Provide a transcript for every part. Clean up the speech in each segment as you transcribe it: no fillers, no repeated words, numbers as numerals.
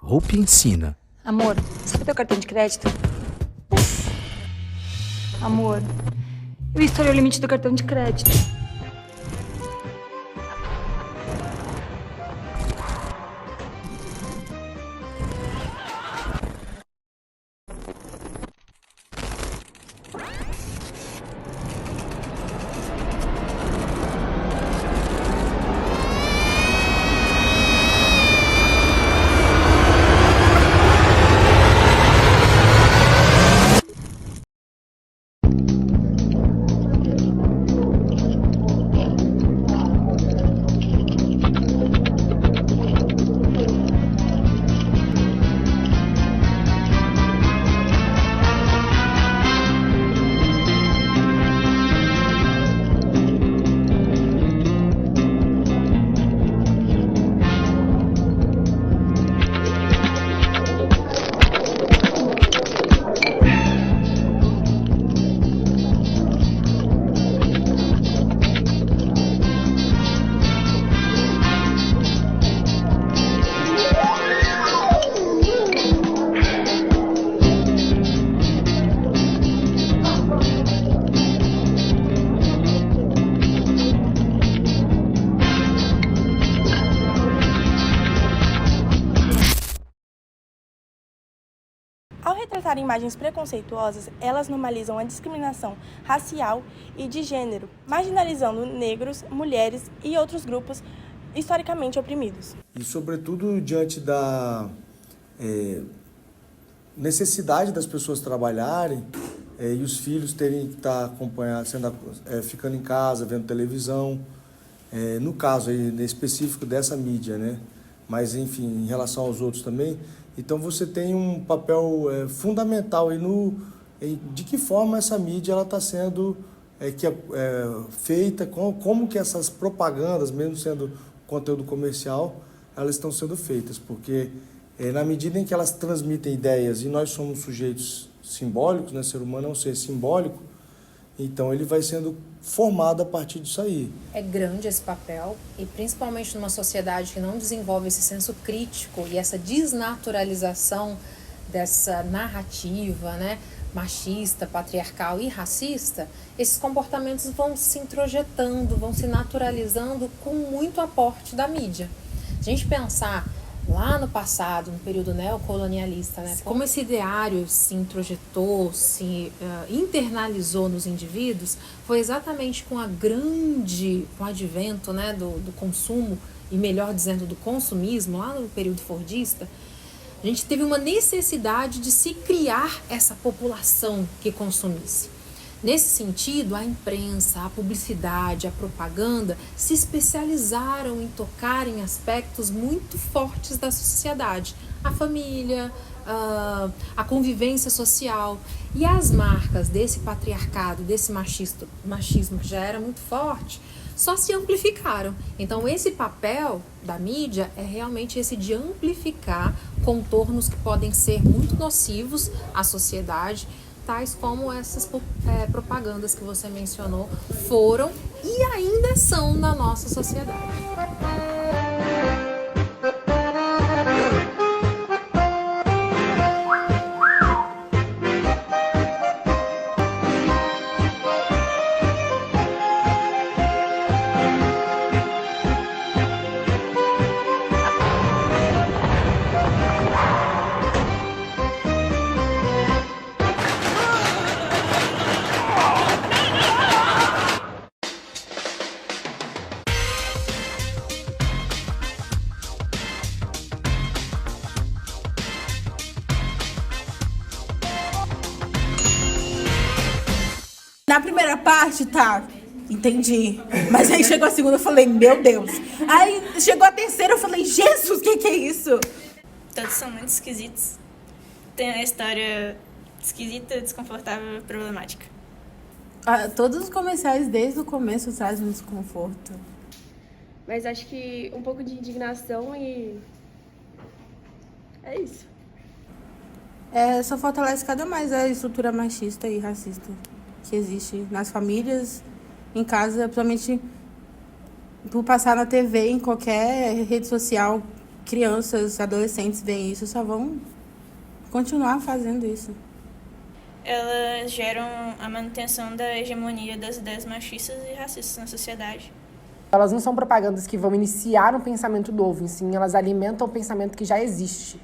Hope ensina. Amor, sabe teu cartão de crédito? Amor, eu estourei o limite do cartão de crédito. Ao retratar imagens preconceituosas, elas normalizam a discriminação racial e de gênero, marginalizando negros, mulheres e outros grupos historicamente oprimidos. E, sobretudo, diante da necessidade das pessoas trabalharem e os filhos terem que estar acompanhando, ficando em casa, vendo televisão, no caso aí, específico dessa mídia, né? Mas, enfim, em relação aos outros também. Então, você tem um papel fundamental aí de que forma essa mídia está sendo feita, como que essas propagandas, mesmo sendo conteúdo comercial, elas estão sendo feitas, porque na medida em que elas transmitem ideias, e nós somos sujeitos simbólicos, né? O ser humano é um ser simbólico, então ele vai sendo formado a partir disso aí. É grande esse papel, e principalmente numa sociedade que não desenvolve esse senso crítico e essa desnaturalização dessa narrativa, né, machista, patriarcal e racista, esses comportamentos vão se introjetando, vão se naturalizando com muito aporte da mídia. Se a gente pensar lá no passado, no período neocolonialista, né, como esse ideário se introjetou, se internalizou nos indivíduos, foi exatamente com o advento, né, do consumo, e melhor dizendo, do consumismo, lá no período fordista. A gente teve uma necessidade de se criar essa população que consumisse. Nesse sentido, a imprensa, a publicidade, a propaganda se especializaram em tocar em aspectos muito fortes da sociedade. A família, a convivência social. E as marcas desse patriarcado, desse machismo que já era muito forte, só se amplificaram. Então, esse papel da mídia é realmente esse de amplificar contornos que podem ser muito nocivos à sociedade, tais como essas propagandas que você mencionou foram e ainda são na nossa sociedade. Na primeira parte, tá, entendi. Mas aí chegou a segunda, eu falei, meu Deus. Aí chegou a terceira, eu falei, Jesus, o que é isso? Todos são muito esquisitos. Tem a história esquisita, desconfortável e problemática. Todos os comerciais, desde o começo, trazem um desconforto. Mas acho que um pouco de indignação e... é isso. Só fortalece cada mais a estrutura machista e racista que existe nas famílias, em casa, principalmente por passar na TV, em qualquer rede social, crianças, adolescentes veem isso, só vão continuar fazendo isso. Elas geram a manutenção da hegemonia das ideias machistas e racistas na sociedade. Elas não são propagandas que vão iniciar um pensamento novo, sim, elas alimentam o pensamento que já existe.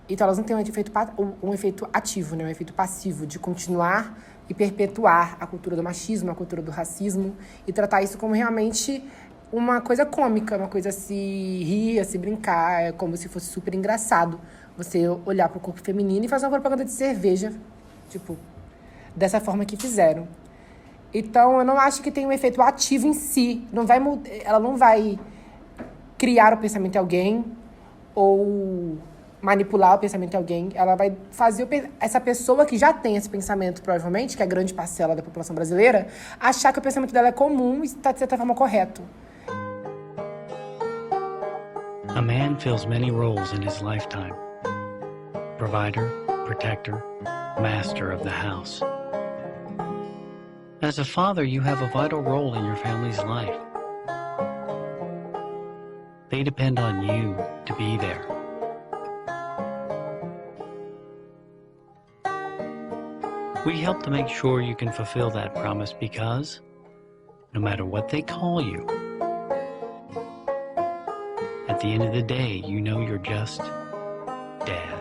Então elas não têm um efeito ativo, né? Um efeito passivo de continuar e perpetuar a cultura do machismo, a cultura do racismo e tratar isso como realmente uma coisa cômica, uma coisa a se rir, a se brincar, como se fosse super engraçado você olhar para o corpo feminino e fazer uma propaganda de cerveja, tipo, dessa forma que fizeram. Então, eu não acho que tem um efeito ativo em si. Ela não vai criar o pensamento de alguém ou manipular o pensamento de alguém. Ela vai fazer essa pessoa que já tem esse pensamento, provavelmente, que é a grande parcela da população brasileira, achar que o pensamento dela é comum e está, de certa forma, correto. A man fills many roles in his lifetime. Provider, protector, master of the house. As a father, you have a vital role in your family's life. They depend on you to be there. We help to make sure you can fulfill that promise because, no matter what they call you, at the end of the day, you know you're just dad.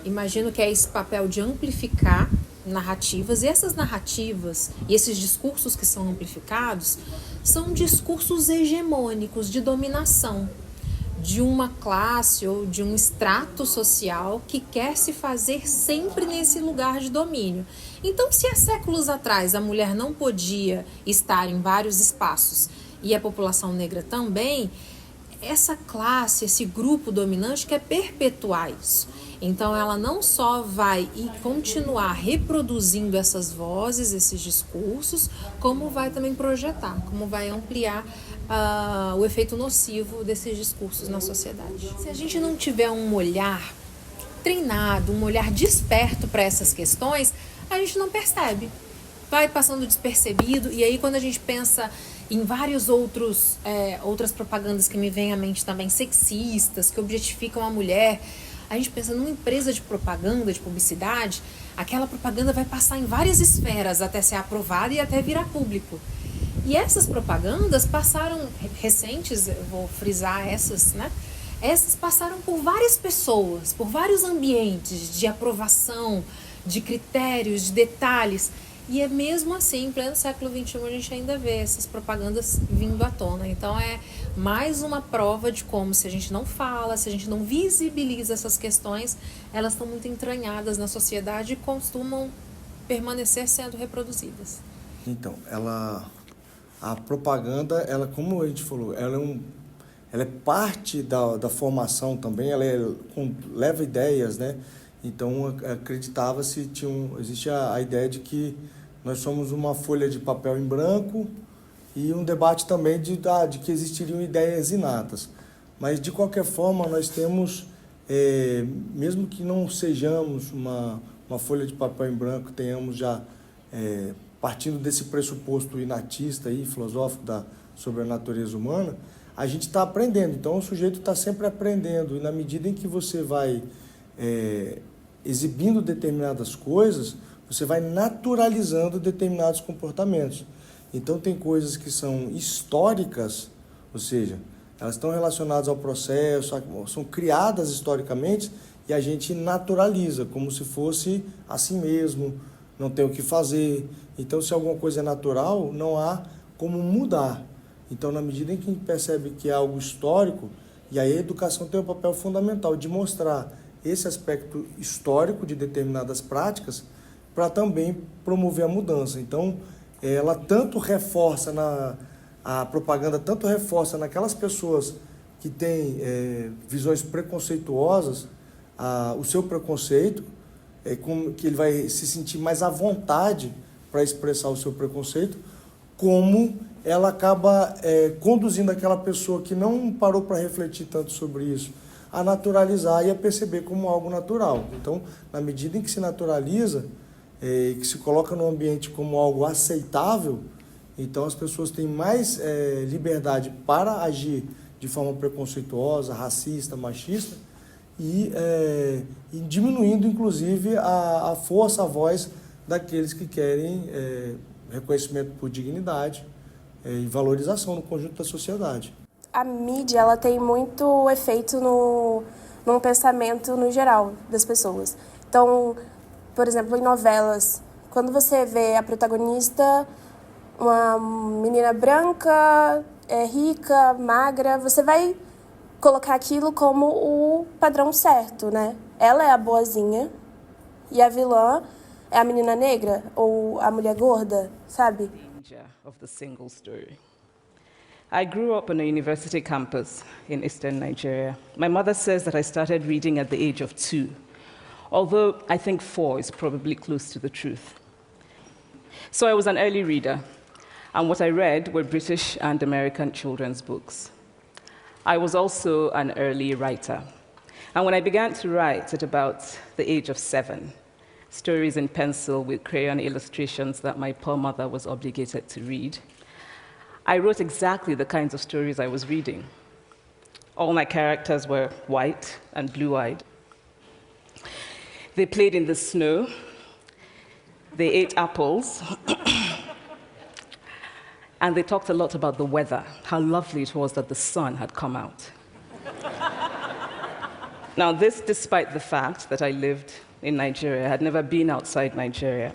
Imagino que é esse papel de amplificar narrativas, e essas narrativas e esses discursos que são amplificados são discursos hegemônicos de dominação de uma classe ou de um extrato social que quer se fazer sempre nesse lugar de domínio. Então, se há séculos atrás a mulher não podia estar em vários espaços e a população negra também, essa classe, esse grupo dominante quer perpetuar isso. Então, ela não só vai continuar reproduzindo essas vozes, esses discursos, como vai também projetar, como vai ampliar o efeito nocivo desses discursos na sociedade. Se a gente não tiver um olhar treinado, um olhar desperto para essas questões, a gente não percebe. Vai passando despercebido, e aí quando a gente pensa em vários outras propagandas que me vêm à mente também, sexistas, que objetificam a mulher, a gente pensa numa empresa de propaganda, de publicidade, aquela propaganda vai passar em várias esferas até ser aprovada e até virar público. E essas propagandas passaram, recentes, eu vou frisar essas, né? Essas passaram por várias pessoas, por vários ambientes de aprovação, de critérios, de detalhes. E é mesmo assim, em pleno século XXI, a gente ainda vê essas propagandas vindo à tona. Então é mais uma prova de como, se a gente não fala, se a gente não visibiliza essas questões, elas estão muito entranhadas na sociedade e costumam permanecer sendo reproduzidas. Então, a propaganda, ela, como a gente falou, ela é parte da formação também, leva ideias, né? Então, acreditava-se, existe a ideia de que nós somos uma folha de papel em branco e um debate também de que existiriam ideias inatas. Mas, de qualquer forma, nós temos, mesmo que não sejamos uma folha de papel em branco, tenhamos já, partindo desse pressuposto inatista e filosófico sobre a natureza humana, a gente está aprendendo. Então, o sujeito está sempre aprendendo, e na medida em que você vai exibindo determinadas coisas, você vai naturalizando determinados comportamentos. Então, tem coisas que são históricas, ou seja, elas estão relacionadas ao processo, são criadas historicamente, e a gente naturaliza, como se fosse assim mesmo, não tem o que fazer. Então, se alguma coisa é natural, não há como mudar. Então, na medida em que a gente percebe que é algo histórico, e aí a educação tem um papel fundamental de mostrar esse aspecto histórico de determinadas práticas para também promover a mudança. Então, ela tanto reforça a propaganda tanto reforça naquelas pessoas que têm visões preconceituosas o seu preconceito, que ele vai se sentir mais à vontade para expressar o seu preconceito, como ela acaba conduzindo aquela pessoa que não parou para refletir tanto sobre isso a naturalizar e a perceber como algo natural. Então, na medida em que se naturaliza, que se coloca no ambiente como algo aceitável, Então as pessoas têm mais liberdade para agir de forma preconceituosa, racista, machista e diminuindo inclusive a força, a voz daqueles que querem reconhecimento por dignidade e valorização no conjunto da sociedade. A mídia ela tem muito efeito no pensamento no geral das pessoas. Então, por exemplo, em novelas, quando você vê a protagonista, uma menina branca, rica, magra, você vai colocar aquilo como o padrão certo, né? Ela é a boazinha e a vilã é a menina negra ou a mulher gorda, sabe? Of the single story. I grew up on a university campus in eastern Nigeria. My mother says that I started reading at the age of 2, although I think 4 is probably close to the truth. So I was an early reader, and what I read were British and American children's books. I was also an early writer, and when I began to write at about the age of 7, stories in pencil with crayon illustrations that my poor mother was obligated to read, I wrote exactly the kinds of stories I was reading. All my characters were white and blue-eyed. They played in the snow. They ate apples. And they talked a lot about the weather, how lovely it was that the sun had come out. Now, this despite the fact that I lived in Nigeria. I had never been outside Nigeria.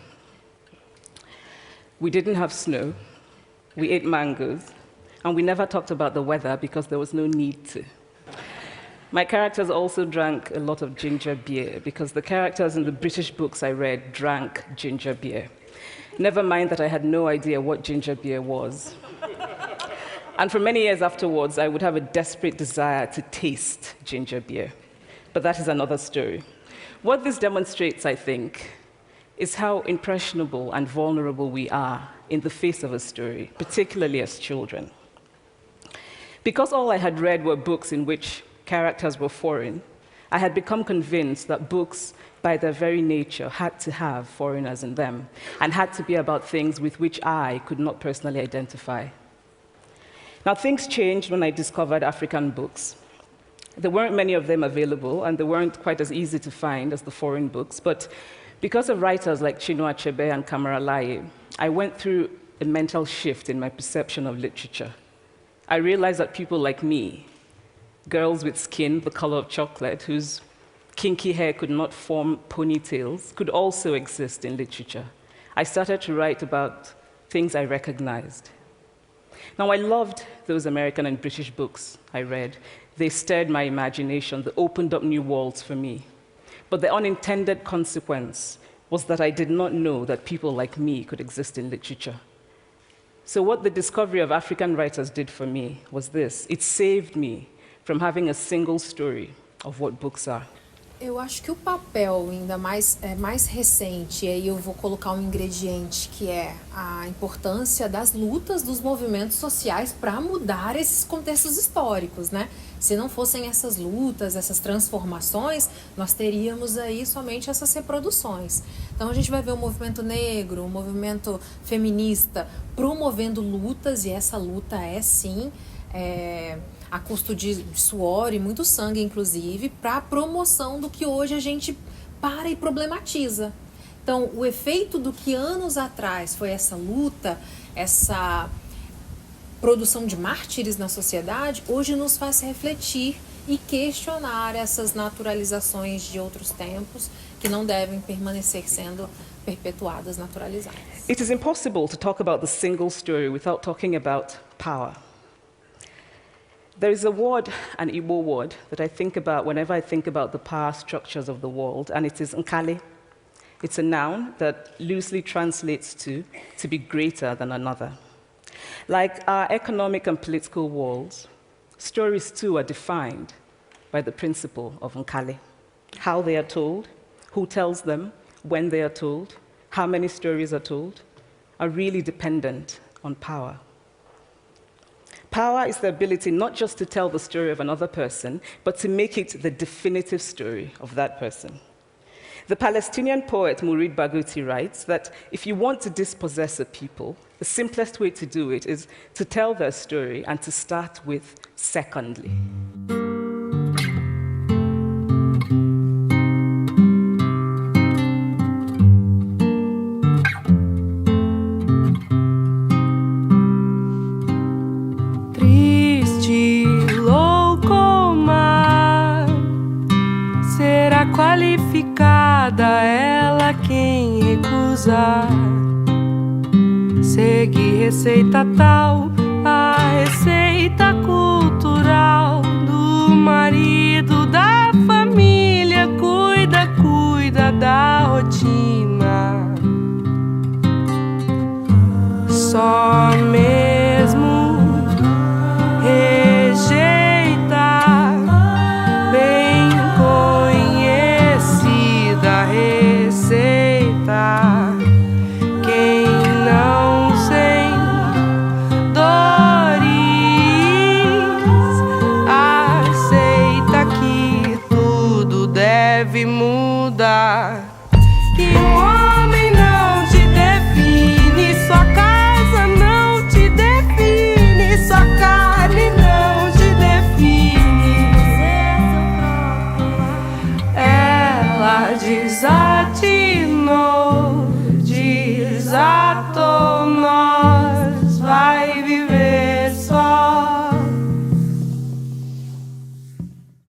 We didn't have snow. We ate mangoes. And we never talked about the weather because there was no need to. My characters also drank a lot of ginger beer because the characters in the British books I read drank ginger beer. Never mind that I had no idea what ginger beer was. And for many years afterwards, I would have a desperate desire to taste ginger beer. But that is another story. What this demonstrates, I think, is how impressionable and vulnerable we are in the face of a story, particularly as children. Because all I had read were books in which characters were foreign, I had become convinced that books, by their very nature, had to have foreigners in them and had to be about things with which I could not personally identify. Now, things changed when I discovered African books. There weren't many of them available, and they weren't quite as easy to find as the foreign books, but because of writers like Chinua Achebe and Kamara Laye, I went through a mental shift in my perception of literature. I realized that people like me, girls with skin the color of chocolate, whose kinky hair could not form ponytails, could also exist in literature. I started to write about things I recognized. Now, I loved those American and British books I read. They stirred my imagination. They opened up new worlds for me. But the unintended consequence was that I did not know that people like me could exist in literature. So what the discovery of African writers did for me was this. It saved me from having a single story of what books are. Eu acho que o papel ainda mais recente, e aí eu vou colocar um ingrediente que é a importância das lutas dos movimentos sociais para mudar esses contextos históricos, né? Se não fossem essas lutas, essas transformações, nós teríamos aí somente essas reproduções. Então a gente vai ver o movimento negro, o movimento feminista promovendo lutas, e essa luta é sim a custo de suor e muito sangue, inclusive, para a promoção do que hoje a gente para e problematiza. Então, o efeito do que anos atrás foi essa luta, essa produção de mártires na sociedade, hoje nos faz refletir e questionar essas naturalizações de outros tempos que não devem permanecer sendo perpetuadas, naturalizadas. It is impossible to talk about the single story without talking about power. There is a word, an Igbo word, that I think about whenever I think about the power structures of the world, and it is nkali. It's a noun that loosely translates to be greater than another. Like our economic and political worlds, stories too are defined by the principle of nkali. How they are told, who tells them, when they are told, how many stories are told, are really dependent on power. Power is the ability not just to tell the story of another person, but to make it the definitive story of that person. The Palestinian poet Mourid Barghouti writes that if you want to dispossess a people, The simplest way to do it is to tell their story and to start with secondly. Triste, louco mar, será qualificada ela quem recusar. Segue receita tal, a receita cultural do marido, da família, cuida da rotina. Só mesmo rejeita bem conhecida receita. Quem não sem dores aceita que tudo deve mudar.